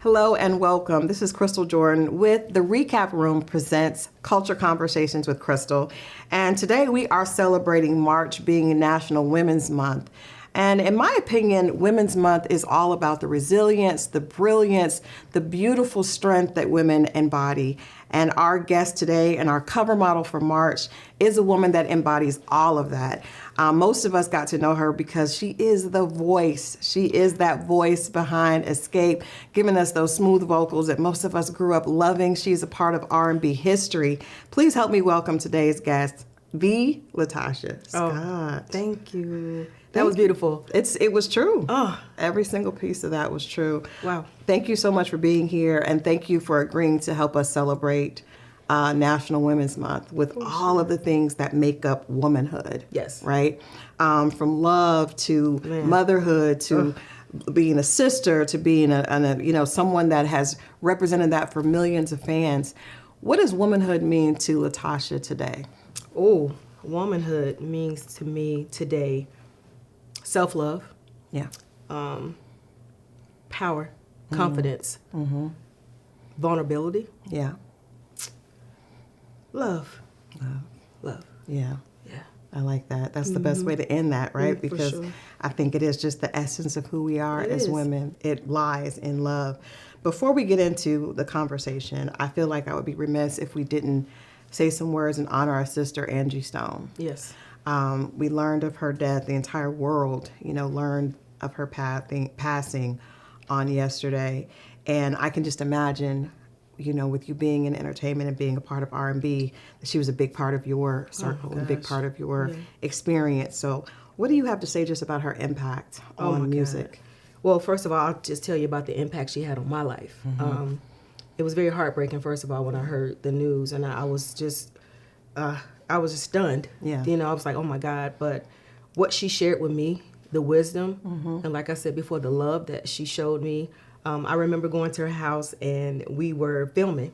Hello and welcome. This is Crystal Jordan with The Recap Room presents Culture Conversations with Crystal. And today we are celebrating March being National Women's Month. And in my opinion, Women's Month is all about the resilience, the brilliance, the beautiful strength that women embody. And our guest today and our cover model for March is a woman that embodies all of that. Most of us got to know her because she is the voice. She is that voice behind Xscape, giving us those smooth vocals that most of us grew up loving. She's a part of R&B history. Please help me welcome today's guest, the LaTocha Scott. Oh, thank you. That was beautiful. It was true. Oh. Every single piece of that was true. Wow. Thank you so much for being here, and thank you for agreeing to help us celebrate National Women's Month with all of the things that make up womanhood. Yes. Right? From love to motherhood to being a sister to being someone that has represented that for millions of fans. What does womanhood mean to LaTocha today? Oh, womanhood means to me today self-love, Yeah. power, confidence, vulnerability, Yeah. love. Love. Yeah. Yeah. I like that. That's the best way to end that, right? For Because sure. I think it is just the essence of who we are It as is. women. It lies in love. Before we get into the conversation, I feel like I would be remiss if we didn't say some words and honor our sister, Angie Stone. Yes. We learned of her death. The entire world, learned of her passing on yesterday. And I can just imagine, with you being in entertainment and being a part of R&B, that she was a big part of your circle, a big gosh. part of your experience. So what do you have to say just about her impact on music? Well, first of all, I'll just tell you about the impact she had on my life. It was very heartbreaking, first of all, when I heard the news, and I was just stunned. Yeah. I was like, oh my God. But what she shared with me, the wisdom, and like I said before, the love that she showed me. I remember going to her house and we were filming,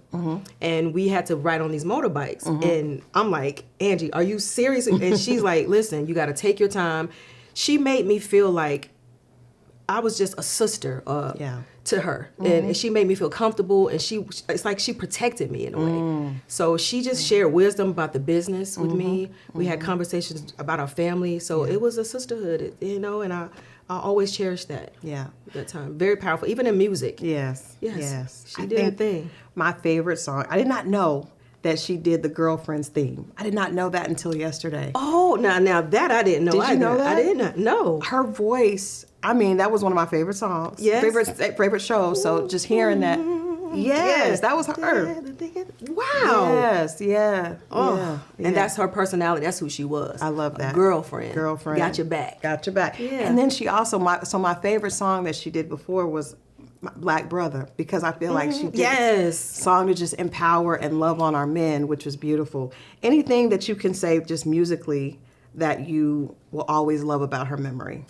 and we had to ride on these motorbikes. And I'm like, Angie, are you serious? And she's like, listen, you got to take your time. She made me feel like I was just a sister to her. And she made me feel comfortable, and it's like she protected me in a way. So she just shared wisdom about the business with me. We had conversations about our family. So it was a sisterhood, and I always cherish that. Yeah. That time. Very powerful, even in music. Yes. She did a thing. My favorite song, I did not know that she did the Girlfriends theme. I did not know that until yesterday. Oh, now that I didn't know. Did you know that? I did not know. Her voice, that was one of my favorite songs. Yes. Favorite shows. So just hearing that. Yes, that was her. Wow. Yes, yeah. Oh, yeah. And that's her personality. That's who she was. I love that. A girlfriend. Got your back. Yeah. And then she also, my favorite song that she did before was Black Brother, because I feel like she did a song to just empower and love on our men, which was beautiful. Anything that you can say just musically that you will always love about her memory?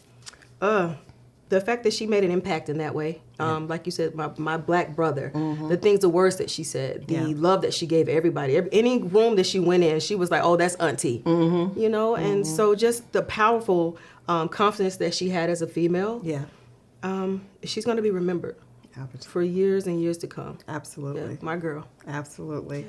The fact that she made an impact in that way, like you said, my black brother, the words that she said, the love that she gave everybody, any room that she went in, she was like, oh, that's auntie, and so just the powerful confidence that she had as a female, she's going to be remembered for years and years to come. Absolutely. Yeah, my girl. Absolutely.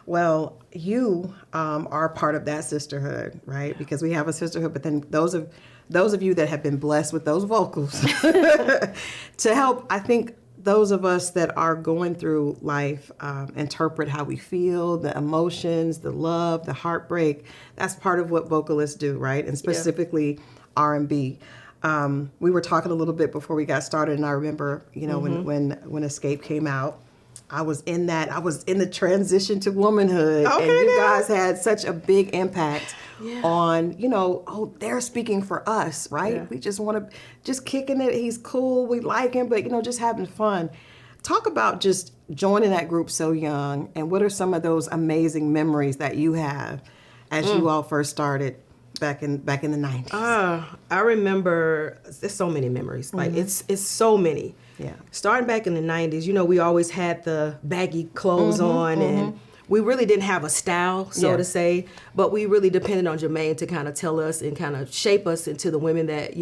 Well, you are part of that sisterhood, right? Because we have a sisterhood, but then those of you that have been blessed with those vocals to help, I think, those of us that are going through life interpret how we feel, the emotions, the love, the heartbreak. That's part of what vocalists do, right? And specifically R&B. We were talking a little bit before we got started, and I remember, when Xscape came out, I was in the transition to womanhood, and you guys had such a big impact on, they're speaking for us, right? Yeah. We just want to, just kicking it. He's cool. We like him, but, just having fun. Talk about just joining that group so young, and what are some of those amazing memories that you have as you all first started back in the 90s? I remember, there's so many memories. Like it's so many. Yeah. Starting back in the 90s, we always had the baggy clothes on, and we really didn't have a style, so to say, but we really depended on Jermaine to kind of tell us and kind of shape us into the women that,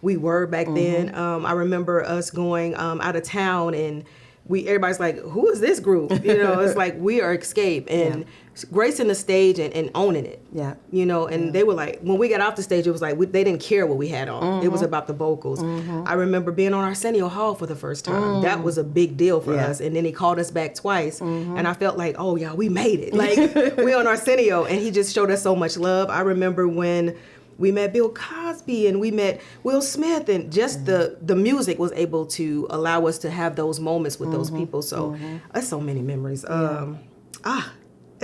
we were back then. I remember us going out of town, and everybody's like, who is this group? You know, it's like, we are Xscape, and gracing the stage and owning it. Yeah. You know, and they were like, when we got off the stage, it was like, they didn't care what we had on. It was about the vocals. I remember being on Arsenio Hall for the first time. That was a big deal for us. And then he called us back twice. And I felt like, oh, yeah, we made it. Like, we on Arsenio, and he just showed us so much love. I remember when we met Bill Cosby and we met Will Smith, and just the music was able to allow us to have those moments with those people. So there's so many memories.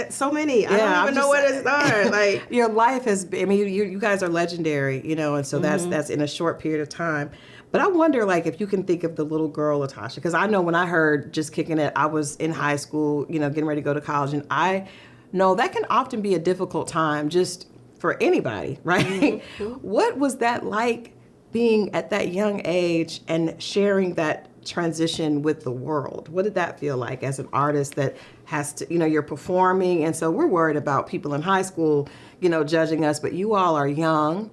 So many. I don't even know where to start. Like, your life has been, I mean, you guys are legendary, you know, and so that's in a short period of time. But I wonder, like, if you can think of the little girl LaTocha, because I know when I heard Just Kicking It, I was in high school, you know, getting ready to go to college, and I know that can often be a difficult time just for anybody, right? What was that like, being at that young age and sharing that transition with the world? What did that feel like as an artist that has to, you know, you're performing, and so we're worried about people in high school, you know, judging us, but you all are young,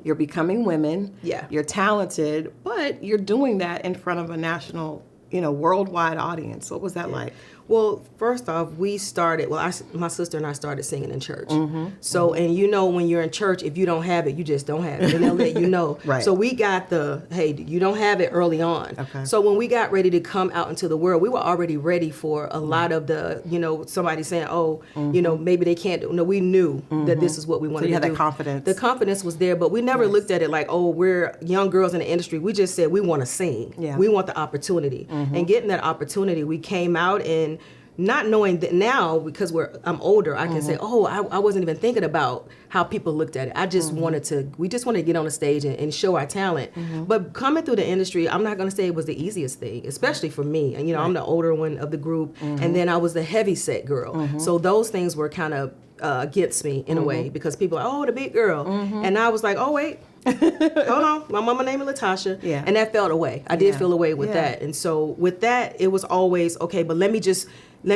you're becoming women, you're talented, but you're doing that in front of a national, you know, worldwide audience. What was that like? Well, first off, we started, my sister and I started singing in church. So, and you know, when you're in church, if you don't have it, you just don't have it. And they'll let you know. Right. So we got hey, you don't have it early on. Okay. So when we got ready to come out into the world, we were already ready for a lot of the, you know, somebody saying, oh, you know, maybe they can't do. No, we knew that this is what we wanted to do. So you had that confidence. The confidence was there, but we never looked at it like, oh, we're young girls in the industry. We just said we want to sing. Yeah. We want the opportunity. And getting that opportunity, we came out, and not knowing that now, because I'm older, I can say, oh, I wasn't even thinking about how people looked at it. I just we just wanted to get on the stage and show our talent. But coming through the industry, I'm not going to say it was the easiest thing, especially for me. And, you know, I'm the older one of the group, and then I was the heavy set girl. So those things were kind of against me in a way, because people are like, oh, the big girl. And I was like, oh, wait. Hold on, my mama name is LaTocha, and that felt away. I did feel away with that, and so with that, it was always okay. But let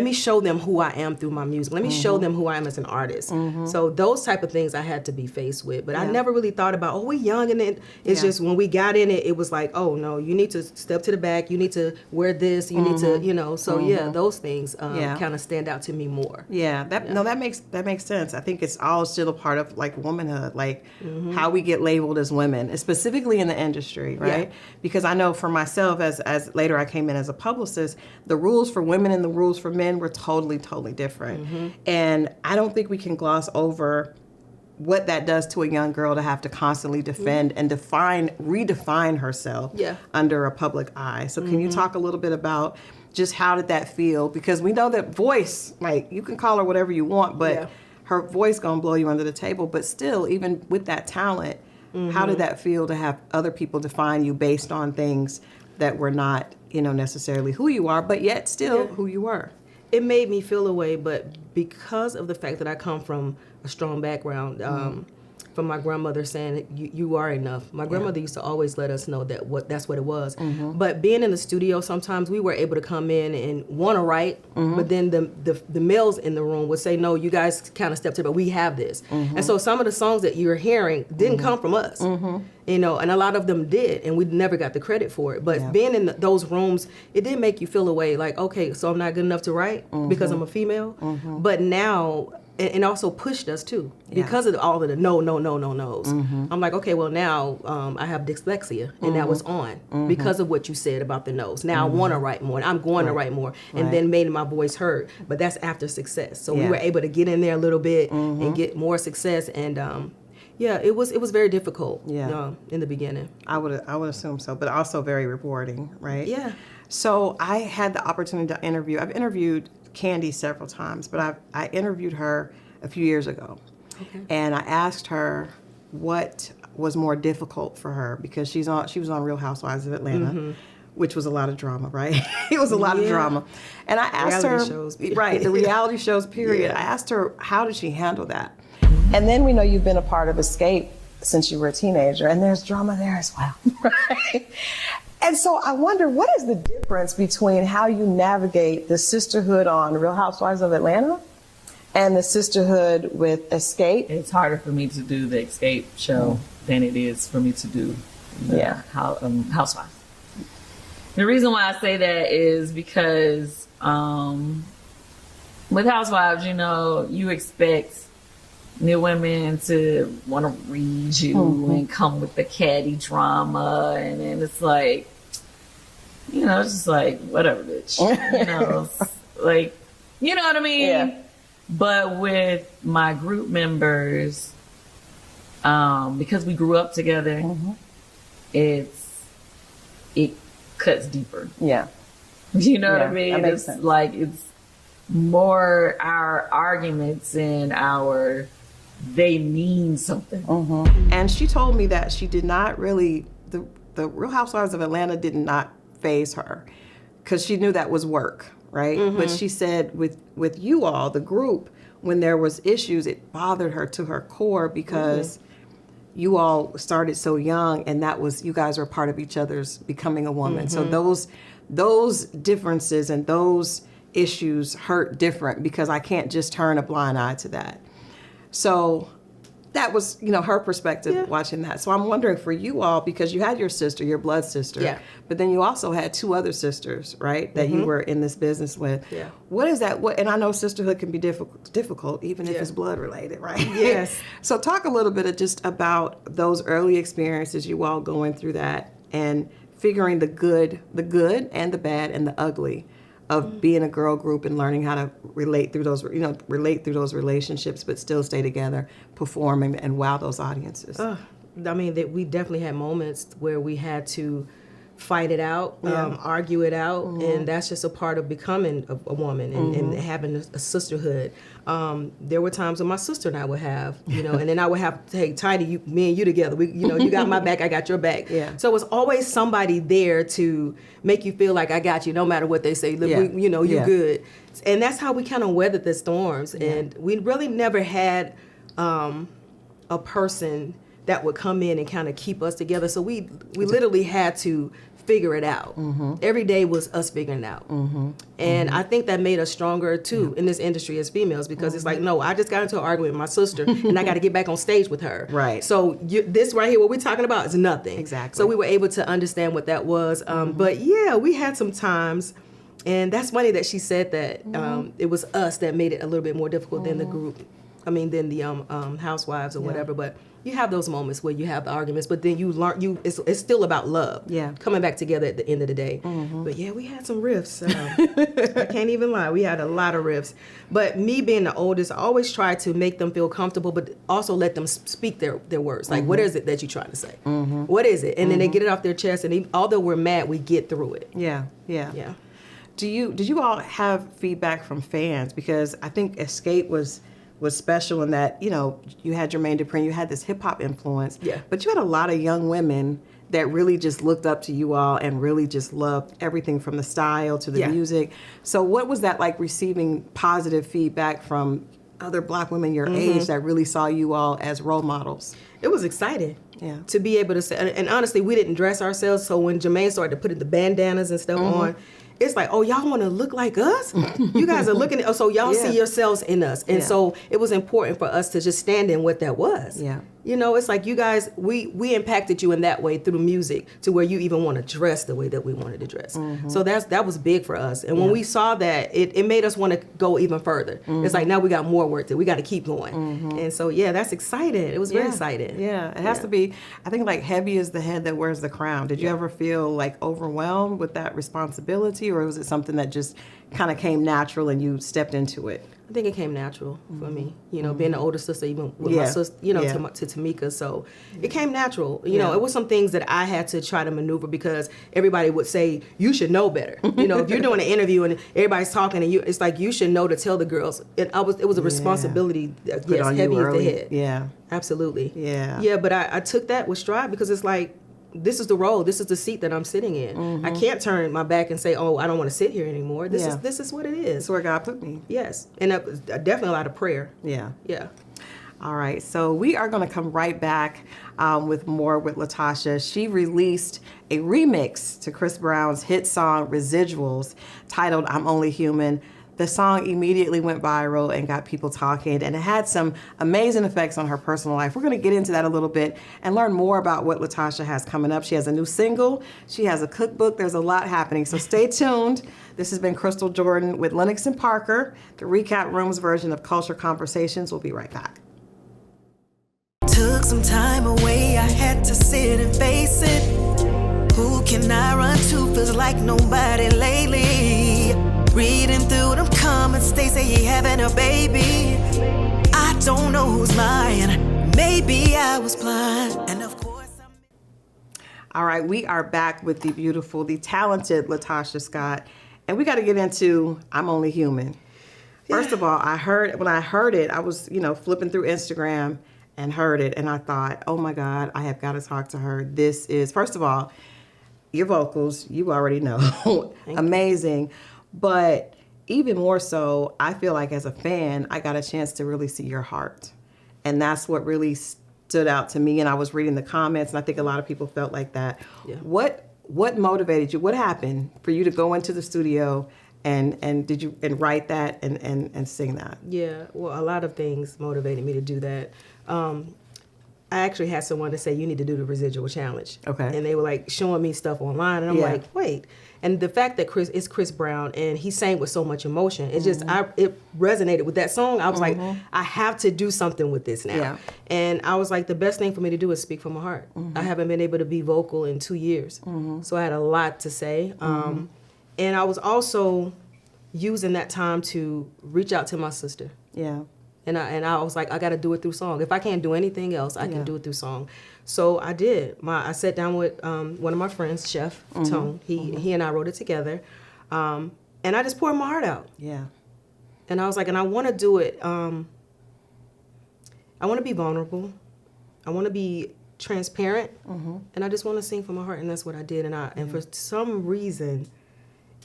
me show them who I am through my music. Let me show them who I am as an artist. So those type of things I had to be faced with. But I never really thought about, oh, we young, and then it's just when we got in it, it was like, oh no, you need to step to the back. You need to wear this. You need to, you know. So those things kind of stand out to me more. That makes sense. I think it's all still a part of like womanhood, like how we get labeled as women, specifically in the industry, right? Because I know for myself, as later I came in as a publicist, the rules for women and the rules for men were totally different. And I don't think we can gloss over what that does to a young girl to have to constantly defend and redefine herself under a public eye. So can you talk a little bit about just how did that feel? Because we know that voice, like, you can call her whatever you want, but her voice gonna blow you under the table. But still, even with that talent, how did that feel to have other people define you based on things that were not, you know, necessarily who you are, but yet still who you were? It made me feel away, but because of the fact that I come from a strong background, from my grandmother saying you are enough. My grandmother used to always let us know that's what it was. But being in the studio, sometimes we were able to come in and want to write, but then the males in the room would say, no, you guys kind of stepped to it, but we have this. And so some of the songs that you're hearing didn't come from us. You know, and a lot of them did, and we never got the credit for it. But being in those rooms, it did make you feel away, like, okay, so I'm not good enough to write because I'm a female. But now, and also pushed us too, because of all of the no no's. I'm like, okay, well now I have dyslexia, and that was on because of what you said about the no's. Now I want to write more, and I'm going to write more, and then made my voice heard. But that's after success. So we were able to get in there a little bit and get more success, and it was very difficult. In the beginning. I would assume so, but also very rewarding, right? Yeah. So I had the opportunity to interview. I've interviewed Candy several times, but I interviewed her a few years ago, and I asked her what was more difficult for her, because she was on Real Housewives of Atlanta, which was a lot of drama, right? It was a lot of drama, and I asked her, the reality shows period. I asked her, how did she handle that? And then we know you've been a part of Xscape since you were a teenager, and there's drama there as well, right? And so I wonder, what is the difference between how you navigate the sisterhood on Real Housewives of Atlanta and the sisterhood with Xscape? It's harder for me to do the Xscape show than it is for me to do the Housewives. The reason why I say that is because with Housewives, you know, you expect new women to want to read you and come with the catty drama, and then it's like, you know, it's just like, whatever, bitch. You know, like, you know what I mean? Yeah. But with my group members, because we grew up together, it cuts deeper. Yeah. You know what I Yeah, mean? that makes It's sense. like, it's more our arguments and our, they mean something. And she told me that she did not really, the Real Housewives of Atlanta did not faze her because she knew that was work, right? But she said with you all, the group, when there was issues, it bothered her to her core because you all started so young, and that was, you guys were part of each other's becoming a woman. So those differences and those issues hurt different because I can't just turn a blind eye to that. So that was, you know, her perspective watching that. So I'm wondering for you all, because you had your sister, your blood sister, but then you also had two other sisters, right, that you were in this business with. Yeah. What is that? And I know sisterhood can be difficult even if it's blood related, right? Yes. So talk a little bit just about those early experiences, you all going through that and figuring the good and the bad and the ugly of being a girl group and learning how to relate through those relationships, but still stay together, performing and wow those audiences. I mean, we definitely had moments where we had to fight it out, argue it out, and that's just a part of becoming a woman and having a sisterhood. There were times when my sister and I would have, you know, and then I would have, hey, Tiny, me and you together. We, you know, you got my back, I got your back. Yeah. So it was always somebody there to make you feel like I got you, no matter what they say. Look, you know, you're good. And that's how we kind of weathered the storms. And we really never had a person that would come in and kind of keep us together. So we literally had to figure it out. Every day was us figuring it out. And I think that made us stronger too in this industry as females, because it's like, no, I just got into an argument with my sister and I got to get back on stage with her. Right. So this right here, what we're talking about is nothing. Exactly. So we were able to understand what that was. But yeah, we had some times, and that's funny that she said that it was us that made it a little bit more difficult than the group. I mean, than the housewives or whatever. But you have those moments where you have the arguments, but then you learn. It's still about love. Yeah. Coming back together at the end of the day. But yeah, we had some riffs. I can't even lie. We had a lot of riffs. But me being the oldest, I always try to make them feel comfortable, but also let them speak their words. Like, what is it that you're trying to say? What is it? And then they get it off their chest, and although we're mad, we get through it. Yeah. Did you all have feedback from fans? Because I think Xscape was special in that, you know, you had Jermaine Dupri, you had this hip hop influence, but you had a lot of young women that really just looked up to you all and really just loved everything from the style to the music. So what was that like, receiving positive feedback from other Black women your age that really saw you all as role models? It was exciting. Yeah. To be able to say, and honestly, we didn't dress ourselves, so when Jermaine started to put the bandanas and stuff on, it's like, oh, y'all want to look like us? You guys are looking at, so y'all see yourselves in us. And so it was important for us to just stand in what that was. Yeah. You know, it's like you guys, we impacted you in that way through music to where you even want to dress the way that we wanted to dress. So that was big for us. And when we saw that, it made us want to go even further. It's like, now we got more work that we got to keep going. And so, yeah, that's exciting. It was very exciting. Yeah, it has to be, I think, like, heavy is the head that wears the crown. Did you ever feel like overwhelmed with that responsibility, or was it something that just kind of came natural and you stepped into it? I think it came natural for me, you know, being the older sister, even with my sister, you know, to Tamika. So it came natural. You know, it was some things that I had to try to maneuver because everybody would say, you should know better. You know, if you're doing an interview and everybody's talking and it's like, you should know to tell the girls. It was a responsibility, heavy as the head. Yeah. Absolutely. Yeah. Yeah, but I took that with stride because it's like, this is the role. This is the seat that I'm sitting in. I can't turn my back and say, "Oh, I don't want to sit here anymore." This is what it is. That's where God put me. Yes, and definitely a lot of prayer. Yeah. Yeah. All right, so we are going to come right back with more with LaTocha. She released a remix to Chris Brown's hit song Residuals titled I'm Only Human. the song immediately went viral and got people talking, and it had some amazing effects on her personal life. We're going to get into that a little bit and learn more about what LaTocha has coming up. She has a new single. She has a cookbook. There's a lot happening, so stay tuned. This has been Crystal Jordan with Lennox and Parker, the Recap Room's version of Culture Conversations. We'll be right back. Took some time away, I had to sit and face it. Who can I run to? Feels like nobody lately. Reading through them comments, they say you having a baby. I don't know who's lying. Maybe I was blind. And of course All right, we are back with the beautiful, the talented LaTocha Scott. And we got to get into I'm Only Human. First of all, when I heard it, I was, flipping through Instagram and heard it, and I thought, oh my God, I have got to talk to her. This is, first of all, your vocals, you already know, amazing. But even more so, I feel like as a fan, I got a chance to really see your heart. And that's what really stood out to me. And I was reading the comments, and I think a lot of people felt like that. Yeah. What motivated you? What happened for you to go into the studio and write that and sing that? Yeah, well, a lot of things motivated me to do that. I actually had someone to say, you need to do the residual challenge. Okay. And they were like showing me stuff online, and I'm like, wait. And the fact that it's Chris Brown and he sang with so much emotion, it just, it resonated with that song. I was like, I have to do something with this now. Yeah. And I was like, the best thing for me to do is speak from my heart. I haven't been able to be vocal in 2 years. So I had a lot to say. And I was also using that time to reach out to my sister. Yeah. And I was like, I got to do it through song. If I can't do anything else, I can do it through song. So I did. I sat down with one of my friends, Chef Tone. He and I wrote it together. And I just poured my heart out. Yeah. And I was like, and I want to do it. I want to be vulnerable. I want to be transparent. And I just want to sing from my heart. And that's what I did. And for some reason,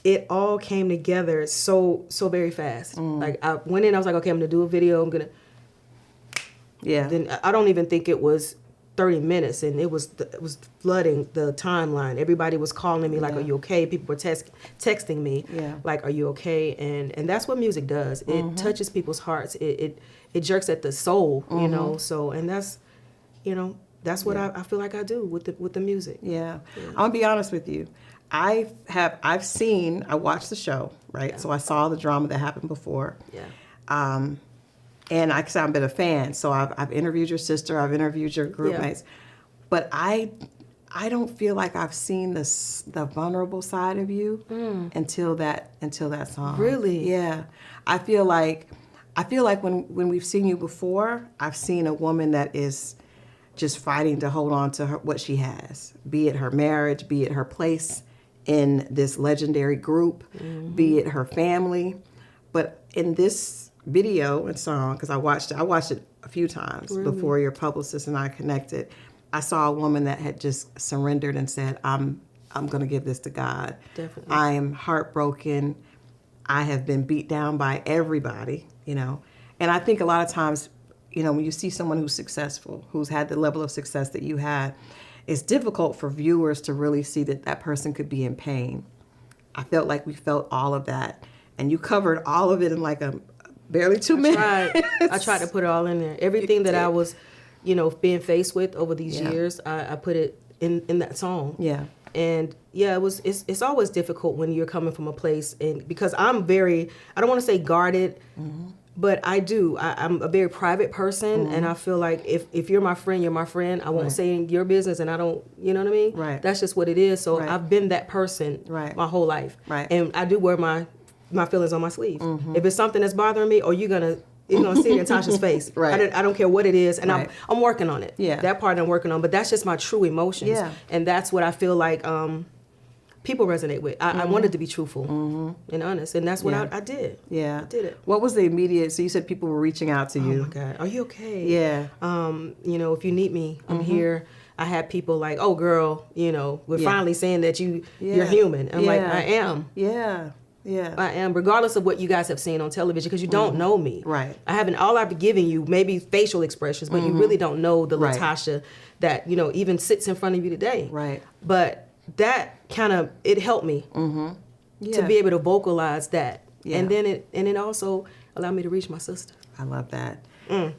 it all came together so very fast. Like I went in, I was like, okay, I'm gonna do a video. I'm gonna. Yeah. Then I don't even think it was 30 minutes, and it was flooding the timeline. Everybody was calling me like, "Are you okay?" People were texting me like, "Are you okay?" And that's what music does. It touches people's hearts. It jerks at the soul, you know. So and that's, that's what I feel like I do with the music. Yeah. I'm gonna be honest with you. I watched the show, right? Yeah. So I saw the drama that happened before. Yeah. And I've been a fan, so I've interviewed your sister, I've interviewed your group mates, but I don't feel like I've seen the vulnerable side of you until that song. Really? Yeah. I feel like when we've seen you before, I've seen a woman that is just fighting to hold on to what she has, be it her marriage, be it her place in this legendary group, be it her family. But in this video and song, because I watched it a few times before your publicist and I connected, I saw a woman that had just surrendered and said, I'm going to give this to God. Definitely. I am heartbroken. I have been beat down by everybody, And I think a lot of times, when you see someone who's successful, who's had the level of success that you had, it's difficult for viewers to really see that person could be in pain. I felt like we felt all of that. And you covered all of it in like barely 2 minutes. I tried to put it all in there. Everything that I was, being faced with over these years, I put it in that song. Yeah. And it's always difficult when you're coming from a place, and because I'm I don't want to say guarded, but I'm a very private person, and I feel like if you're my friend, you're my friend. I won't say in your business, and I don't, you know what I mean? Right. That's just what it is. So I've been that person my whole life. Right. And I do wear my feelings on my sleeve. If it's something that's bothering me, or you're gonna see it in Tasha's face. Right. I don't care what it is, and I'm working on it. Yeah. That part I'm working on, but that's just my true emotions. Yeah. And that's what I feel like people resonate with. I wanted to be truthful and honest, and that's what I did. Yeah. I did it. What was the immediate, so you said people were reaching out to you. Oh my God, are you okay? Yeah. If you need me, I'm here. I had people like, oh girl, we're finally saying that you're human. I'm like, I am. Yeah. Yeah. I am, regardless of what you guys have seen on television, because you don't know me. Right. all I've given you, maybe facial expressions, but you really don't know the LaTocha that, even sits in front of you today. Right. But that kind of, it helped me to be able to vocalize that. Yeah. And then it also allowed me to reach my sister. I love that.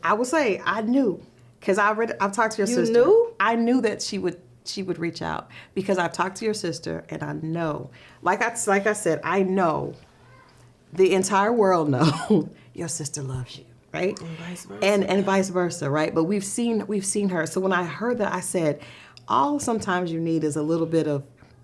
I will say I knew, because I've talked to your sister. You knew? I knew that she would reach out, because I've talked to your sister, and I know, like I said, I know the entire world knows your sister loves you, right? And vice versa. And vice versa, right? But we've seen her. So when I heard that, I said, all sometimes you need is a little bit of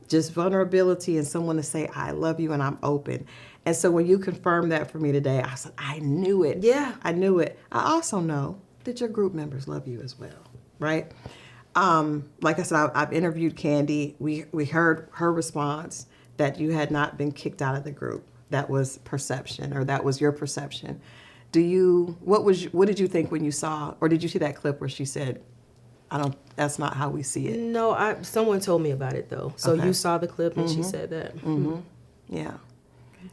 just vulnerability and someone to say, I love you and I'm open. And so when you confirmed that for me today, I said, I knew it. Yeah. I knew it. I also know that your group members love you as well, right? Like I said, I've interviewed Candy. We heard her response that you had not been kicked out of the group. That was perception, or that was your perception. What did you think when you saw, or did you see that clip where she said, that's not how we see it? No, someone told me about it though. So Okay. you saw the clip and she said that. Yeah.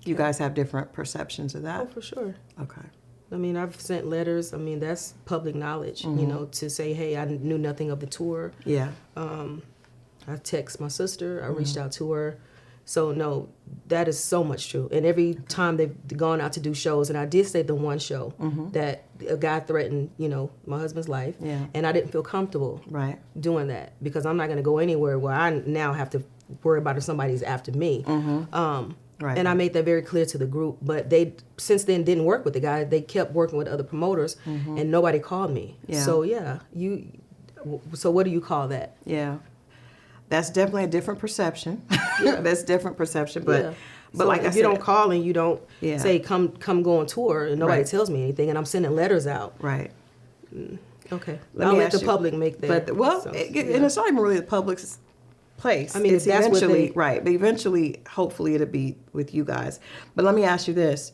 You guys have different perceptions of that? Oh, for sure. Okay. I mean, I've sent letters. I mean, that's public knowledge, you know, to say, hey, I knew nothing of the tour. Yeah. I text my sister. I reached out to her. So, no, that is so much true. And every time they've gone out to do shows, and I did say the one show that a guy threatened, you know, my husband's life. Yeah. And I didn't feel comfortable Right. doing that, because I'm not going to go anywhere where I now have to worry about if somebody's after me. Right. And I made that very clear to the group. But they, since then, didn't work with the guy. They kept working with other promoters, and nobody called me. Yeah. So, yeah, so what do you call that? Yeah. That's definitely a different perception. That's different perception. But Yeah. but So like if I said, you don't call and you don't Yeah. say come go on tour, and nobody Right. tells me anything, and I'm sending letters out. right. Okay, Let I'll me let ask the you- public make that. But and it's not even really the public's place. I mean, it's if that's what eventually they- right. But eventually, hopefully, it'll be with you guys. But let me ask you this: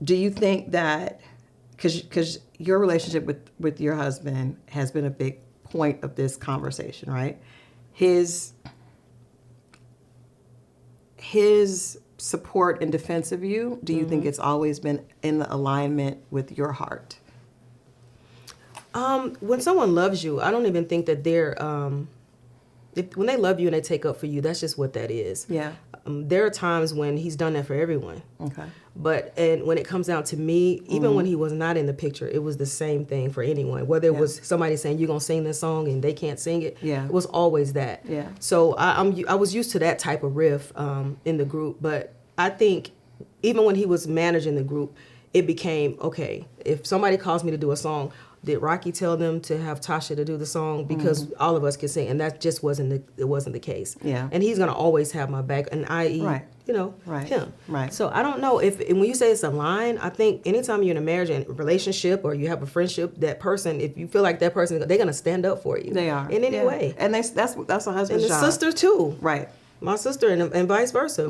do you think that because your relationship with your husband has been a big point of this conversation, right? His support and defense of you, do you think it's always been in the alignment with your heart? When someone loves you, I don't even think that they're when they love you and they take up for you, that's just what that is. Yeah. There are times when he's done that for everyone. Okay. And when it comes down to me, even when he was not in the picture, it was the same thing for anyone. Whether it was somebody saying, you're going to sing this song and they can't sing it, it was always that. Yeah. So I was used to that type of riff in the group. But I think even when he was managing the group, it became, okay, if somebody calls me to do a song, did Rocky tell them to have Tasha to do the song? Because all of us can sing, and that just wasn't the case. Yeah. And he's gonna always have my back, and i.e., Right. him. Right. So I don't know and when you say it's a line, I think anytime you're in a marriage and relationship or you have a friendship, that person, if you feel like that person, they're gonna stand up for you. They are in any way. and that's a husband's And the job. sister too. Right. My sister and vice versa.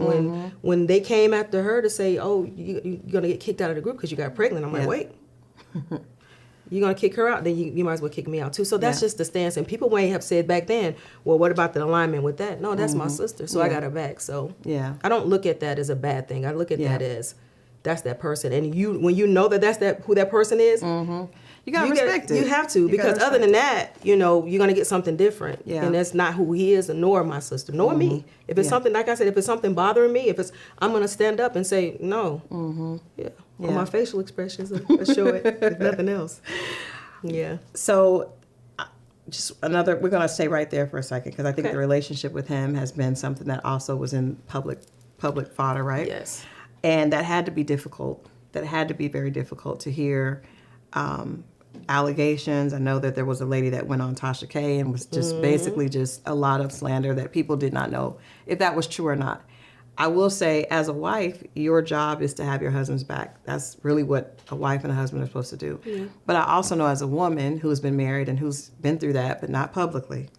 When they came after her to say, "Oh, you're gonna get kicked out of the group because you got pregnant," I'm like, Yeah. "Wait, you're gonna kick her out? Then you might as well kick me out too." So that's just the stance. And people may have said back then, "Well, what about the alignment with that?" No, that's my sister, so I got her back. So I don't look at that as a bad thing. I look at that as that's that person. And when you know that's who that person is. You gotta respect it. You have to, because other than that, you're gonna get something different. Yeah. And that's not who he is, nor my sister, nor me. If it's something, like I said, if it's something bothering me, I'm gonna stand up and say no. Yeah. Or my facial expressions will show it, if nothing else. Yeah. So, we're gonna stay right there for a second, because I think the relationship with him has been something that also was in public fodder, right? Yes. And that had to be difficult. That had to be very difficult to hear. Allegations. I know that there was a lady that went on Tasha K and was just basically just a lot of slander that people did not know if that was true or not. I will say, as a wife, your job is to have your husband's back. That's really what a wife and a husband are supposed to do. Yeah. But I also know, as a woman who's been married and who's been through that, but not publicly,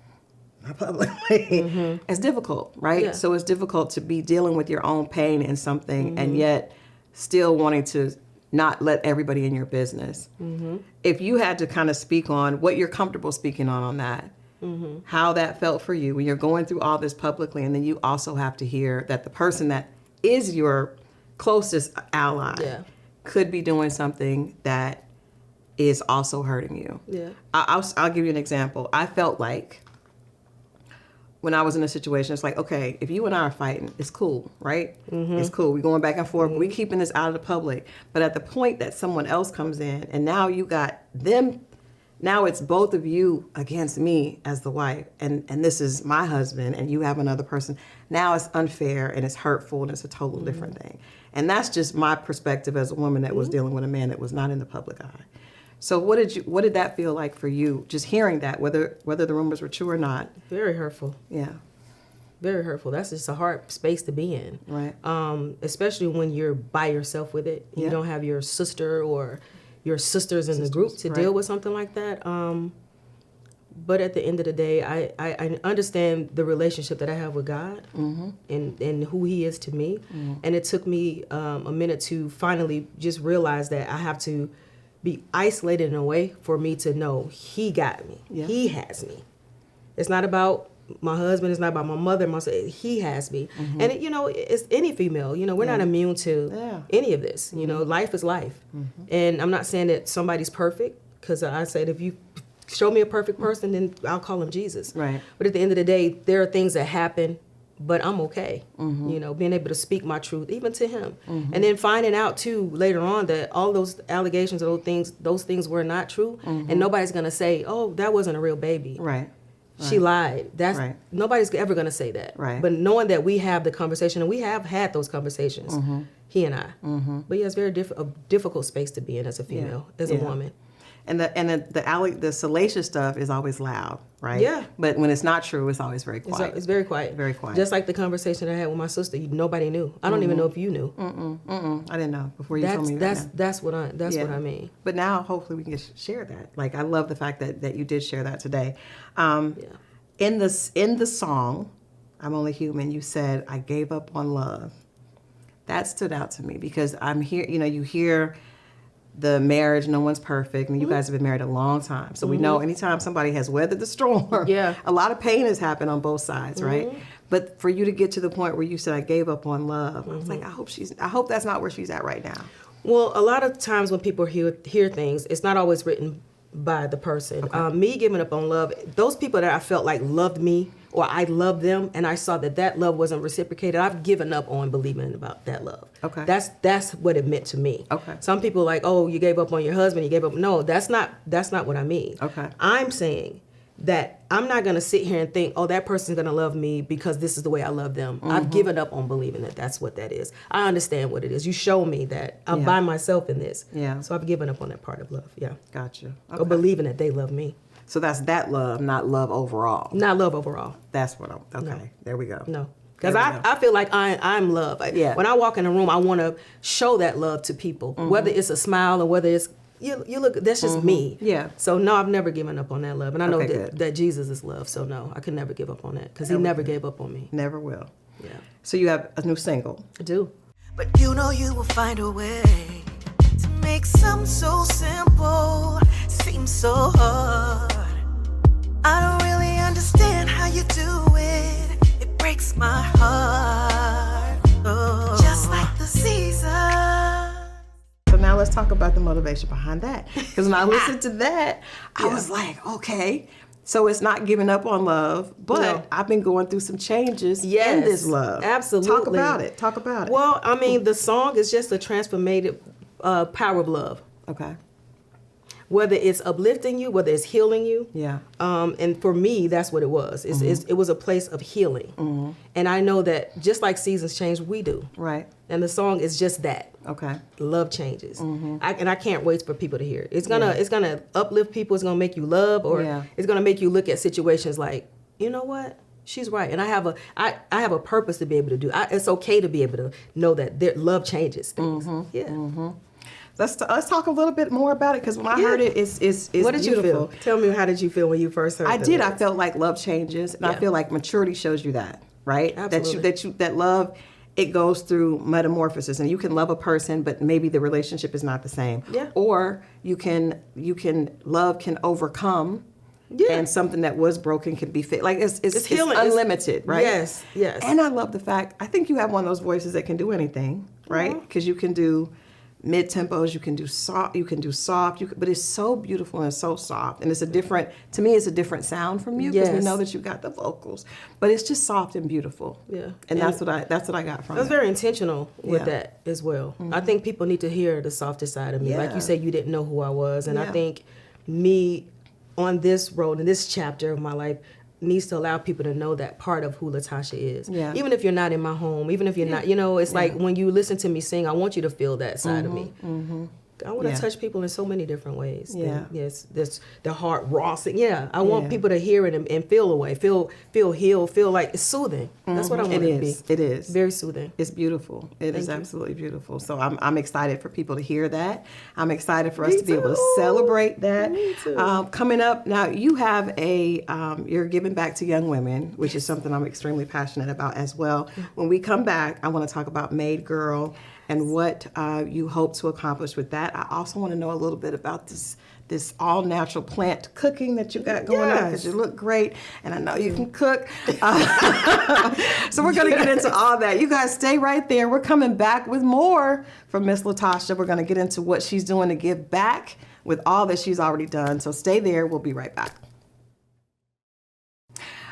it's difficult, right? Yeah. So it's difficult to be dealing with your own pain in something and yet still wanting to not let everybody in your business. If you had to kind of speak on what you're comfortable speaking on that, how that felt for you when you're going through all this publicly, and then you also have to hear that the person that is your closest ally could be doing something that is also hurting you. Yeah. I'll give you an example. I felt like when I was in a situation, it's like, okay, if you and I are fighting, it's cool, right? It's cool. We're going back and forth. We're keeping this out of the public. But at the point that someone else comes in and now you got them, now it's both of you against me as the wife. And this is my husband and you have another person. Now it's unfair and it's hurtful and it's a total different thing. And that's just my perspective as a woman that was dealing with a man that was not in the public eye. So what did that feel like for you, just hearing that, whether the rumors were true or not? Very hurtful. Yeah. Very hurtful. That's just a hard space to be in. Right. Especially when you're by yourself with it. You don't have your sister or your sisters in the group to deal with something like that. But at the end of the day, I understand the relationship that I have with God and who He is to me. And it took me a minute to finally just realize that I have to be isolated in a way for me to know He got me. Yeah. He has me. It's not about my husband. It's not about my mother. He has me. And it's any female. We're not immune to any of this. Life is life. And I'm not saying that somebody's perfect, because I said if you show me a perfect person, then I'll call him Jesus. Right. But at the end of the day, there are things that happen, but I'm okay. Being able to speak my truth, even to him. And then finding out, too, later on that all those allegations, those things were not true. And nobody's going to say, oh, that wasn't a real baby. Right. She lied. Nobody's ever going to say that. Right. But knowing that we have the conversation, and we have had those conversations, he and I. But yeah, it's very a difficult space to be in as a female, as a woman. And the salacious stuff is always loud, right? Yeah. But when it's not true, it's always very quiet. It's very quiet. Very quiet. Just like the conversation I had with my sister, nobody knew. I don't even know if you knew. I didn't know before you told me that. That's what I mean. But now, hopefully, we can share that. Like, I love the fact that you did share that today. In the song, "I'm Only Human," you said, "I gave up on love." That stood out to me because I'm here. You hear the marriage, no one's perfect, and you guys have been married a long time. So we know anytime somebody has weathered the storm, a lot of pain has happened on both sides, right? But for you to get to the point where you said, "I gave up on love," I was like, I hope that's not where she's at right now. Well, a lot of times when people hear things, it's not always written by the person. Okay. Me giving up on love, those people that I felt like loved me or I loved them and I saw that love wasn't reciprocated, I've given up on believing about that love. Okay. That's what it meant to me. Okay. Some people are like, oh, you gave up on your husband, you gave up. No, that's not what I mean. Okay. I'm saying that I'm not going to sit here and think, oh, that person's going to love me because this is the way I love them. I've given up on believing that that's what that is. I understand what it is. You show me that I'm by myself in this. Yeah. So I've given up on that part of love. Yeah. Gotcha. Okay. Or believing that they love me. So that's that love, not love overall. Not love overall. That's what okay. No. There we go. No. Because I feel like I'm love. When I walk in a room, I want to show that love to people, whether it's a smile or whether it's, you look, that's just me. Yeah. So no, I've never given up on that love. And I know Okay, that Jesus is love. So no, I could never give up on that because he never gave up on me. Never will. Yeah. So you have a new single. I do. But you know you will find a way to make something so simple seem so hard. I don't really understand how you do it. It breaks my heart. Oh. Just like the season. So now let's talk about the motivation behind that. Because when I listened to that, I was like, okay, so it's not giving up on love, but I've been going through some changes in this love. Absolutely. Talk about it. Well, I mean, the song is just a transformative power of love. Okay. Whether it's uplifting you, whether it's healing you. Yeah. And for me, that's what it was. It was a place of healing. And I know that just like seasons change, we do. Right. And the song is just that. Okay. Love changes. I can't wait for people to hear it. It's gonna uplift people. It's gonna make you love, or it's gonna make you look at situations like, you know what? She's right. And I have a purpose to be able to do. It's okay to be able to know that love changes things. Yeah. Let's talk a little bit more about it, because when I heard it, it's what did beautiful. You feel? Tell me, how did you feel when you first heard it? I did. I felt like love changes, and I feel like maturity shows you that, right? Absolutely. That love, it goes through metamorphosis, and you can love a person, but maybe the relationship is not the same. Yeah. Or love can overcome. Yeah. And something that was broken can be fixed. Like it's healing. It's unlimited, right? Yes. And I love the fact, I think you have one of those voices that can do anything, right? Because you can do mid tempos. You can do soft. But it's so beautiful and so soft. And it's a different. To me, it's a different sound from you because we Yes. know that you got the vocals. But it's just soft and beautiful. Yeah. And that's what I got from I was it. very intentional with Yeah. that as well. I think people need to hear the softer side of me. Like Yeah. you said, you didn't know who I was. And I Yeah. think me on this road, in this chapter of my life, needs to allow people to know that part of who LaTocha is. Yeah. Even if you're not in my home, even if you're not, it's like when you listen to me sing, I want you to feel that side of me. I want to Yeah. touch people in so many different ways. Yeah. And yes, that's the heart raw sing. Yeah, I want Yeah. people to hear it and feel away, feel healed, feel like it's soothing. That's what I want It it to be. is. It is. Very soothing. It's beautiful. It is Thank you. absolutely beautiful. So I'm excited for people to hear that. I'm excited for us Me to be able to too. celebrate that. Me too. Coming up now, you have you're giving back to young women, which is something I'm extremely passionate about as well. When we come back, I want to talk about Made Girl and what you hope to accomplish with that. I also want to know a little bit about this all natural plant cooking that you got going on because Yes. you look great and I know you can cook. So we're going to get into all that. You guys stay right there. We're coming back with more from Miss LaTocha. We're going to get into what she's doing to give back with all that she's already done. So stay there. We'll be right back.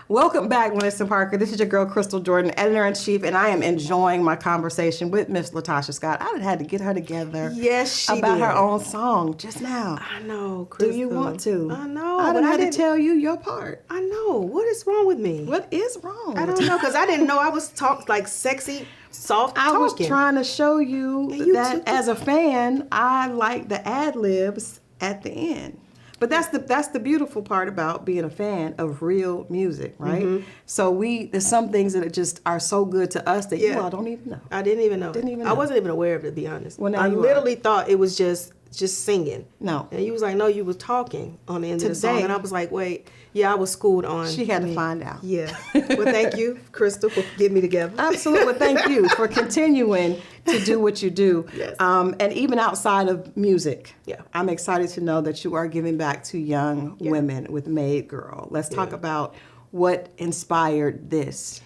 Welcome back, Winston Parker. This is your girl, Crystal Jordan, editor-in-chief, and I am enjoying my conversation with Miss LaTocha Scott. I had to get her together Yes, she about did. her own song just now. I know, Do Crystal. you want to? I know. I but done had to didn't- tell you your part. I know. What is wrong with me? What is wrong? I don't know, because I didn't know I was like sexy, soft I was talking. trying to show you, And you that took as a fan, I like the ad libs at the end. But that's the beautiful part about being a fan of real music, right? Mm-hmm. So there's some things that just are so good to us that you Yeah. all don't even know. I didn't even know. Didn't even I know. wasn't even aware of it, to be honest. Well, now I you are. literally thought it was just singing. No. And you was like, no, you was talking on the end of the song. Today- And I was like, wait, yeah, I was schooled on. She had to me. find out. Yeah. Well, thank you, Crystal, for getting me together. Absolutely. Thank you for continuing to do what you do. Yes. And even outside of music, Yeah. I'm excited to know that you are giving back to young women with Made Girl. Let's talk about what inspired this.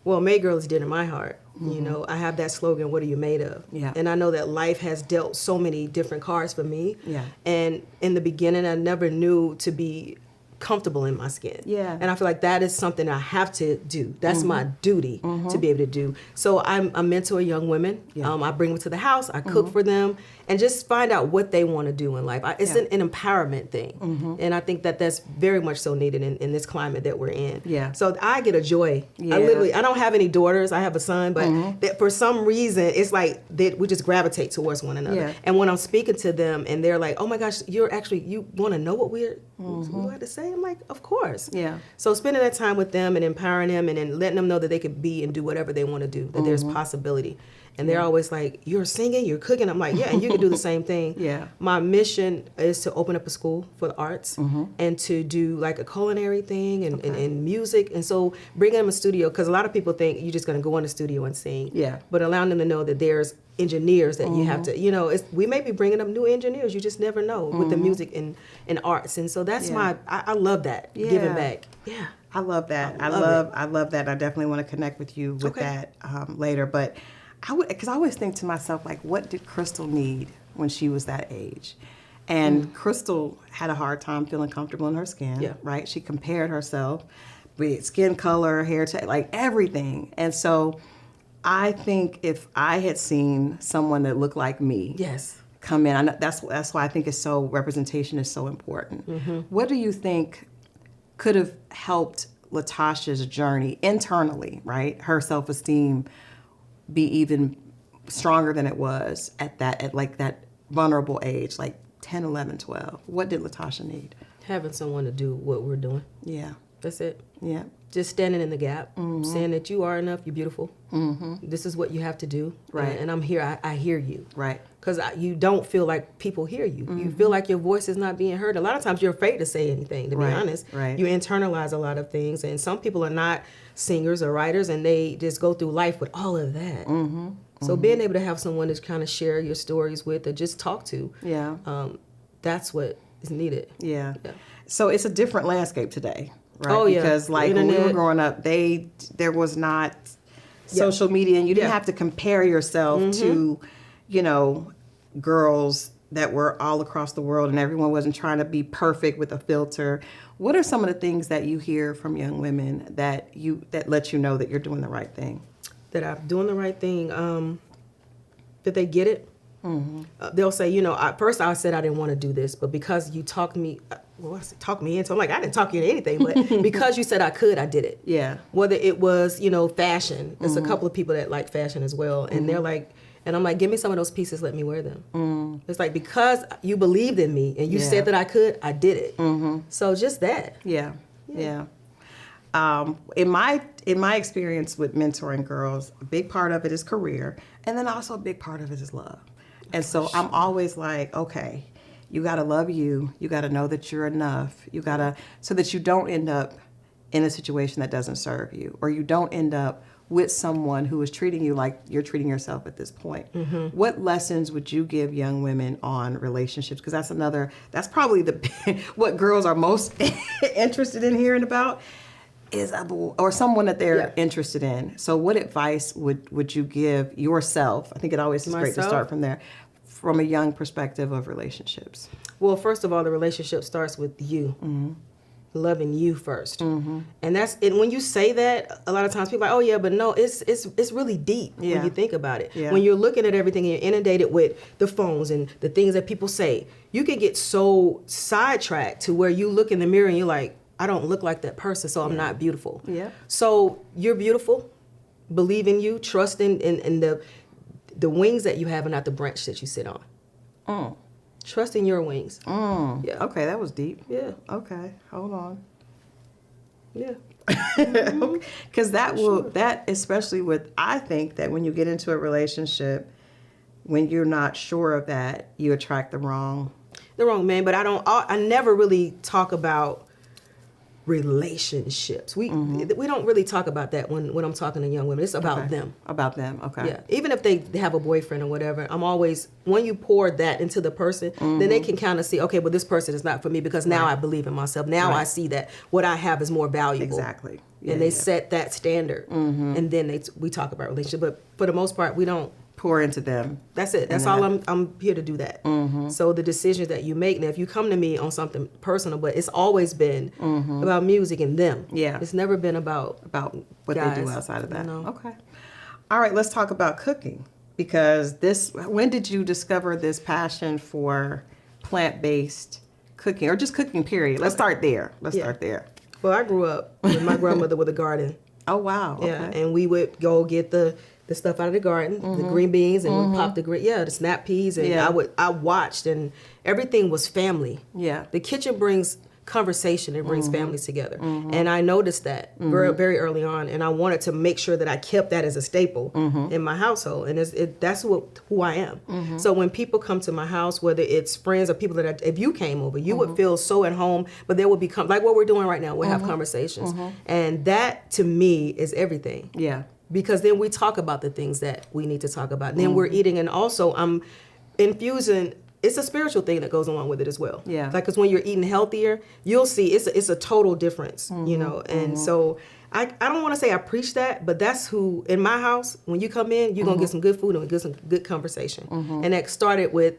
Well, Made Girl is dear to my heart. You know, I have that slogan, what are you made of? Yeah. And I know that life has dealt so many different cards for me. Yeah. And in the beginning, I never knew to be comfortable in my skin. Yeah. And I feel like that is something I have to do. That's my duty to be able to do. So I mentor young women. Yeah. I bring them to the house. I cook for them and just find out what they want to do in life. It's Yeah. an empowerment thing. And I think that that's very much so needed in this climate that we're in. Yeah. So I get a joy. Yeah. I don't have any daughters. I have a son, but that for some reason, it's like we just gravitate towards one another. Yeah. And when I'm speaking to them and they're like, oh my gosh, you want to know what we have to say? I'm like, of course. Yeah. So spending that time with them and empowering them and then letting them know that they could be and do whatever they want to do, that there's possibility. And they're always like, you're singing, you're cooking. I'm like, yeah, and you can do the same thing. Yeah. My mission is to open up a school for the arts and to do like a culinary thing and music. And so bringing them a studio, because a lot of people think you're just going to go in the studio and sing. Yeah. But allowing them to know that there's engineers that you have to, we may be bringing up new engineers. You just never know with the music and arts. And so that's Yeah. I love that, Yeah. giving back. Yeah. I love that. I love love that. I definitely want to connect with you with Okay. that later. But because I always think to myself, like, what did Crystal need when she was that age? And Crystal had a hard time feeling comfortable in her skin, Yeah. right? She compared herself with skin color, hair, like everything. And so I think if I had seen someone that looked like me, Yes. come in. I know that's why I think representation is so important. What do you think could have helped LaTocha's journey internally, right? Her self-esteem be even stronger than it was at that vulnerable age, like 10, 11, 12. What did LaTocha need? Having someone to do what we're doing. Yeah. That's it. Yeah. Just standing in the gap, saying that you are enough, you're beautiful. This is what you have to do. Right. And I'm here. I hear you. Right. Because you don't feel like people hear you. You feel like your voice is not being heard. A lot of times you're afraid to say anything, to be Right, honest. right. You internalize a lot of things. And some people are not singers or writers, and they just go through life with all of that. So being able to have someone to kind of share your stories with or just talk to, Yeah. that's what is needed. Yeah. Yeah. So it's a different landscape today, right? Oh, yeah. Because like when we were Internet. growing up, there was not social media, and you didn't Yeah. have to compare yourself to, girls that were all across the world and everyone wasn't trying to be perfect with a filter. What are some of the things that you hear from young women that let you know that you're doing the right thing? That I'm doing the right thing, that they get it. They'll say, at first I said I didn't want to do this, but because you talked me, talk me into, I'm like, I didn't talk you into anything, but because you said I could, I did it. Yeah. Whether it was, fashion. There's a couple of people that like fashion as well, and they're like, and I'm like, give me some of those pieces, let me wear them. It's like, because you believed in me and you said that I could, I did it. So just that. Yeah. In my experience with mentoring girls, a big part of it is career, and then also a big part of it is love. And so I'm always like, okay, you got to love you. You got to know that you're enough. You got to, so that you don't end up in a situation that doesn't serve you, or you don't end up with someone who is treating you like you're treating yourself at this point. What lessons would you give young women on relationships? Because that's probably what girls are most interested in hearing about, is or someone that they're interested in. So what advice would you give yourself? I think it always is great to start from there, from a young perspective of relationships. Well, first of all, the relationship starts with you. Loving you first. And when you say that, a lot of times people are like, oh yeah, but no, it's really deep when you think about it. When you're looking at everything and you're inundated with the phones and the things that people say, you can get so sidetracked to where you look in the mirror and you're like, I don't look like that person, so I'm not beautiful. So you're beautiful. Believe in you. Trust in the wings that you have and not the branch that you sit on. Trust in your wings. Okay, that was deep. Yeah. Okay, hold on. Yeah. Because that especially with, I think that when you get into a relationship, when you're not sure of that, you attract the wrong man. But I never really talk about relationships. We don't really talk about that when I'm talking to young women. It's about them. About them, okay. Yeah. Even if they have a boyfriend or whatever, I'm always, when you pour that into the person, then they can kind of see, okay, well, this person is not for me because now I believe in myself. Now I see that what I have is more valuable. Exactly. And they set that standard. And then we talk about relationships. But for the most part, we don't pour into them. That's it. That's all I'm here to do that. So the decisions that you make, now if you come to me on something personal, but it's always been about music and them. Yeah. It's never been about what guys. they do outside of that. No. Okay. All right, let's talk about cooking, because when did you discover this passion for plant-based cooking, or just cooking period? Let's start there. Start there. Well, I grew up with my grandmother with a garden. Oh, wow. Yeah, Okay. and we would go get the stuff out of the garden, the green beans, and we'd pop the snap peas, and I watched, and everything was family. Yeah. The kitchen brings conversation, it brings families together, and I noticed that very, very early on, and I wanted to make sure that I kept that as a staple in my household, and that's who I am. So when people come to my house, whether it's friends or people if you came over, you would feel so at home, but there would become like what we're doing right now. We'll have conversations, and that to me is everything. Yeah. Because then we talk about the things that we need to talk about. And then we're eating, and also I'm infusing. It's a spiritual thing that goes along with it as well. Yeah. Like, because when you're eating healthier, you'll see it's a total difference, And so I don't want to say I preach that, but that's who, in my house, when you come in, you're going to get some good food and get some good conversation. And that started with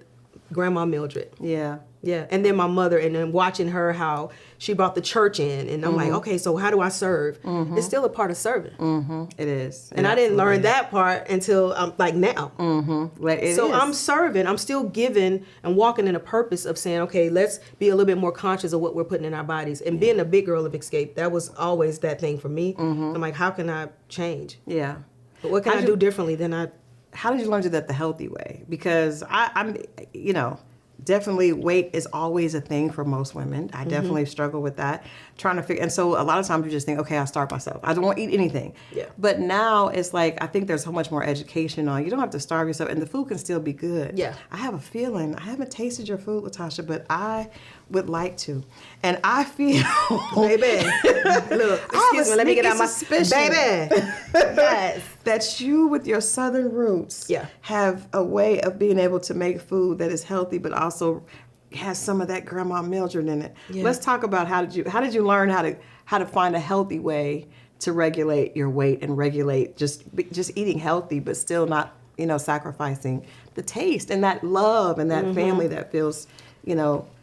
Grandma Mildred. Yeah. Yeah, and then my mother, and then watching her, how she brought the church in, and I'm like, okay, so how do I serve? It's still a part of serving. It is. And I didn't learn that part until now. I'm serving. I'm still giving and walking in a purpose of saying, okay, let's be a little bit more conscious of what we're putting in our bodies. And being a big girl of Xscape, that was always that thing for me. I'm like, how can I change? Yeah. But what can I do differently than I... How did you learn to do that the healthy way? Because I'm definitely weight is always a thing for most women. I definitely struggle with that, trying to figure. And so a lot of times you just think, okay, I'll starve myself. I don't want to eat anything. Yeah. But now it's like, I think there's so much more education on, you don't have to starve yourself, and the food can still be good. Yeah. I have a feeling, I haven't tasted your food, LaTocha, but I would like to. And I feel... Baby, look, excuse me, let me get out my... suspicion. Baby, yes. That you, with your Southern roots, have a way of being able to make food that is healthy, but also has some of that Grandma Mildred in it. Yeah. Let's talk about how did you learn how to find a healthy way to regulate your weight and regulate just eating healthy, but still not sacrificing the taste and that love and that family that feels,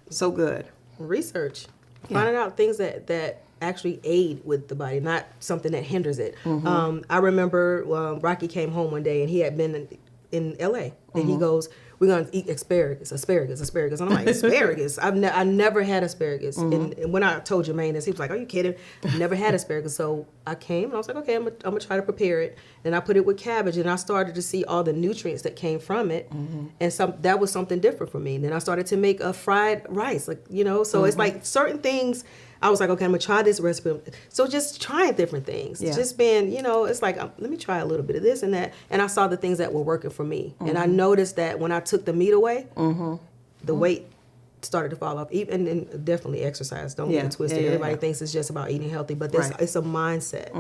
so good. Research, finding out things that actually aid with the body, not something that hinders it. I remember Rocky came home one day and he had been in LA and he goes, "We're going to eat asparagus. And I'm like, asparagus? I never had asparagus. And when I told Jermaine this, he was like, "Are you kidding? Never had asparagus." So I came and I was like, okay, I'm gonna try to prepare it. And I put it with cabbage and I started to see all the nutrients that came from it. And that was something different for me. And then I started to make a fried rice, so it's like certain things. I was like, okay, I'm gonna try this recipe. So just trying different things, just being, it's like, let me try a little bit of this and that. And I saw the things that were working for me. And I noticed that when I took the meat away, the weight started to fall off. Even and definitely exercise. Don't get it twisted. Everybody thinks it's just about eating healthy, but it's a mindset.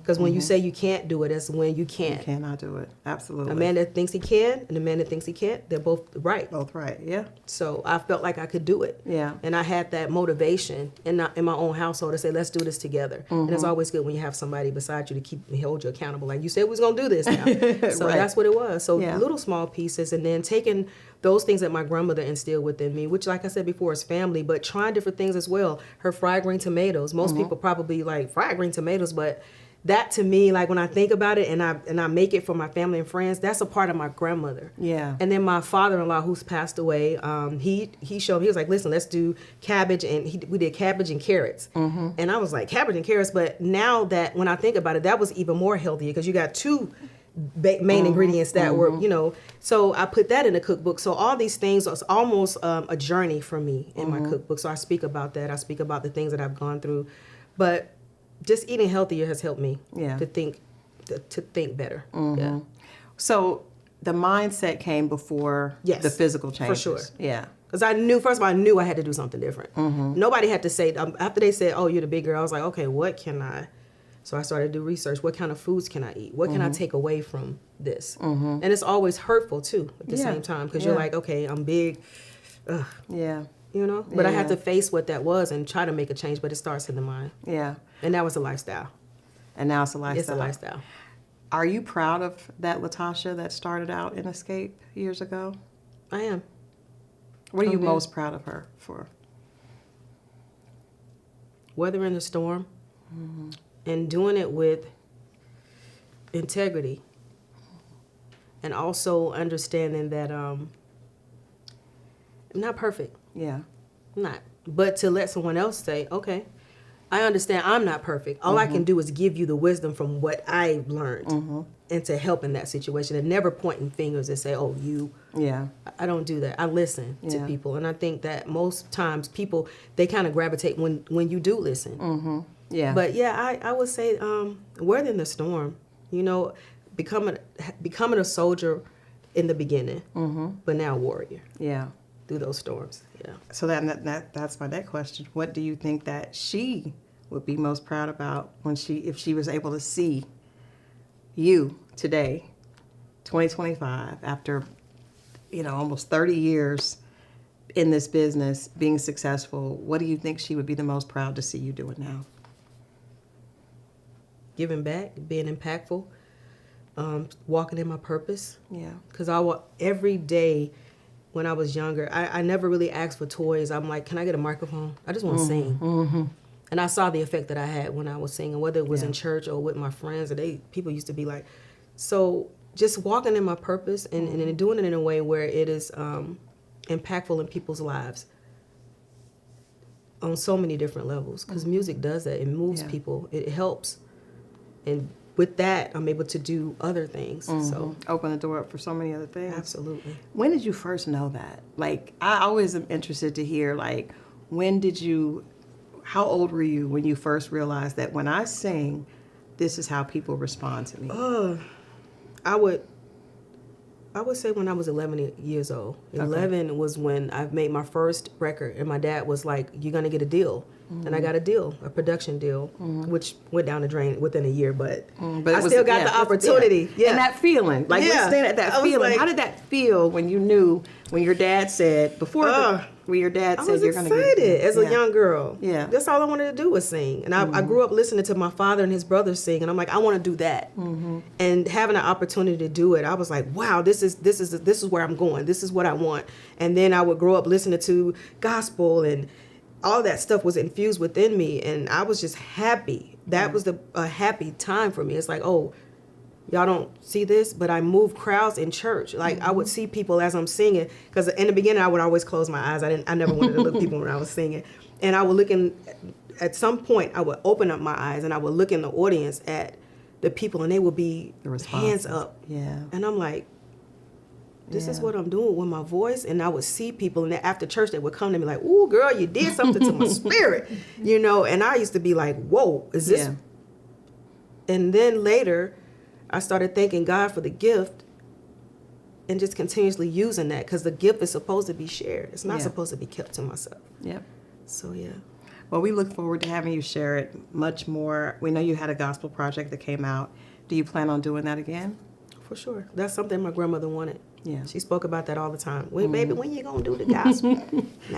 Because when you say you can't do it, that's when you can't. You cannot do it. Absolutely. A man that thinks he can and a man that thinks he can't, they're both right. Both right. Yeah. So I felt like I could do it. Yeah. And I had that motivation in my own household to say, let's do this together. And it's always good when you have somebody beside you to hold you accountable. Like, you said we was gonna do this now. So that's what it was. So little small pieces, and then taking those things that my grandmother instilled within me, which, like I said before, is family, but trying different things as well. Her fried green tomatoes. Most people probably like fried green tomatoes, but that to me, like when I think about it and I make it for my family and friends, that's a part of my grandmother. Yeah. And then my father-in-law, who's passed away, he showed me, he was like, listen, let's do cabbage, and we did cabbage and carrots. And I was like, cabbage and carrots, but now that when I think about it, that was even more healthier because you got two main ingredients that were, so I put that in the cookbook. So all these things are almost a journey for me in my cookbook. So I speak about that. I speak about the things that I've gone through, but just eating healthier has helped me to think better. Yeah. So the mindset came before the physical changes. For sure. Yeah. Because first of all, I knew I had to do something different. Nobody had to say, after they said, "Oh, you're the big girl," I was like, okay, what can I? So I started to do research. What kind of foods can I eat? What can I take away from this? And it's always hurtful too at the same time, because you're like, okay, I'm big. Ugh. Yeah. But I had to face what that was and try to make a change, but it starts in the mind. Yeah. And that was a lifestyle. And now it's a lifestyle. It's a lifestyle. Are you proud of that LaTocha that started out in Xscape years ago? I am. What are you most proud of her for? Weathering the storm and doing it with integrity, and also understanding that I'm not perfect. Yeah. I'm not. But to let someone else say, okay, I understand I'm not perfect. All I can do is give you the wisdom from what I learned and to help in that situation, and never pointing fingers and say, oh, you. Yeah. I don't do that. I listen to people. And I think that most times people, they kind of gravitate when you do listen. Yeah. But yeah, I would say weathering the storm, becoming a soldier in the beginning, but now a warrior. Yeah. Through those storms. Yeah. So that's my next question. What do you think that she would be most proud about if she was able to see you today, 2025, after almost 30 years in this business, being successful? What do you think she would be the most proud to see you doing now? Giving back, being impactful, walking in my purpose. Yeah. Because every day when I was younger, I never really asked for toys. I'm like, can I get a microphone? I just want to sing. And I saw the effect that I had when I was singing, whether it was in church or with my friends. People used to be like, so just walking in my purpose and doing it in a way where it is impactful in people's lives on so many different levels. Because music does that. It moves people. It helps. And with that, I'm able to do other things. So open the door up for so many other things. Absolutely. When did you first know that? Like, I always am interested to hear, like, how old were you when you first realized that when I sing, this is how people respond to me? I would say when I was 11 years old. 11 was when I made my first record, and my dad was like, you're going to get a deal. And I got a production deal, which went down the drain within a year, but But I it was- still got yeah, the opportunity. yeah. And that feeling, like we're Yeah. standing at that I was feeling. like- How did that feel when you knew, when your dad said, when your dad I said was you're going to excited as a young girl. Yeah. That's all I wanted to do was sing. And I grew up listening to my father and his brothers sing, and I'm like, I want to do that. And having an opportunity to do it, I was like, wow, this is where I'm going. This is what I want. And then I would grow up listening to gospel, and all that stuff was infused within me, and I was just happy. That was a happy time for me. It's like, oh, y'all don't see this, but I move crowds in church. Like I would see people as I'm singing, because in the beginning I would always close my eyes. I never wanted to look at people when I was singing, and I would look in. At some point, I would open up my eyes and I would look in the audience at the people, and they would be hands up. Yeah. And I'm like, this is Yeah. what I'm doing with my voice. And I would see people, and after church, they would come to me like, ooh, girl, you did something to my spirit, And I used to be like, whoa, is this? Yeah. And then later, I started thanking God for the gift and just continuously using that, because the gift is supposed to be shared. It's not Yeah. supposed to be kept to myself. Yep. So, yeah. Well, we look forward to having you share it much more. We know you had a gospel project that came out. Do you plan on doing that again? For sure. That's something my grandmother wanted. Yeah. She spoke about that all the time. When, baby, when you going to do the gospel?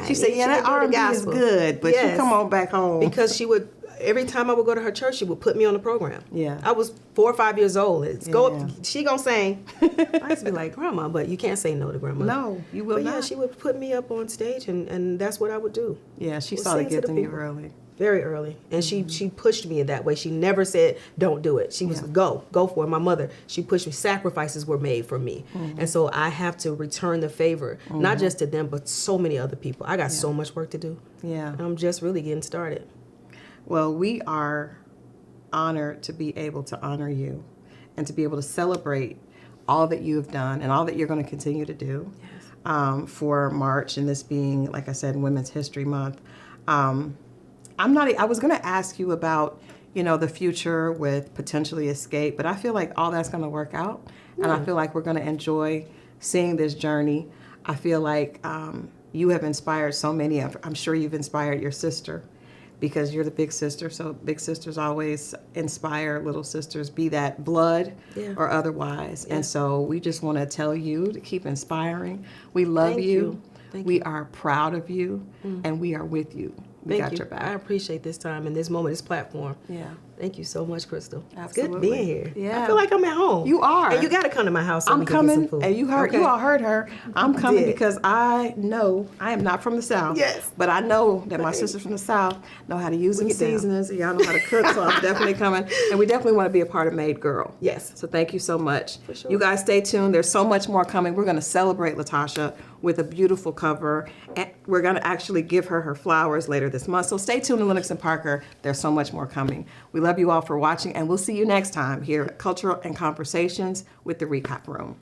She said, yeah, that R&B is good, but you come on back home. Because she would, every time I would go to her church, she would put me on the program. Yeah. I was 4 or 5 years old. It's Yeah. she gonna sing. I used to be like, Grandma, but you can't say no to Grandma. No, you will But not. yeah, she would put me up on stage, and that's what I would do. Yeah, she Well, saw the sing to gift the in you people. early. Very early. And she pushed me in that way. She never said, don't do it. She was, go for it. My mother, she pushed me. Sacrifices were made for me. And so I have to return the favor, not just to them, but so many other people. I got so much work to do. Yeah. And I'm just really getting started. Well, we are honored to be able to honor you and to be able to celebrate all that you have done and all that you're going to continue to do for March, and this being, like I said, Women's History Month. I was going to ask you about, the future with potentially Xscape, but I feel like all that's going to work out, and I feel like we're going to enjoy seeing this journey. I feel like you have inspired so many. I'm sure you've inspired your sister, because you're the big sister, so big sisters always inspire little sisters, be that blood or otherwise. And so we just want to tell you to keep inspiring. We love Thank you. you. Thank We are proud of you, and we are with you. We got Thank you. your back. I appreciate this time and this moment, this platform. Yeah. Thank you so much, Crystal. It's Absolutely. good being here. Yeah. I feel like I'm at home. You are. And you got to come to my house so I'm we can get coming, some food. and you Okay. all heard her. I'm coming Did. because I know I am not from the South. Yes. But I know that my sisters from the South know how to use them get down. seasonings, and y'all know how to cook, so I'm definitely coming. And we definitely want to be a part of Made Girl. Yes. So thank you so much. For sure. You guys stay tuned. There's so much more coming. We're going to celebrate LaTocha with a beautiful cover, and we're going to actually give her flowers later this month. So stay tuned to Lennox and Parker. There's so much more coming. We love you all for watching, and we'll see you next time here at Cultural and Conversations with the Recap Room.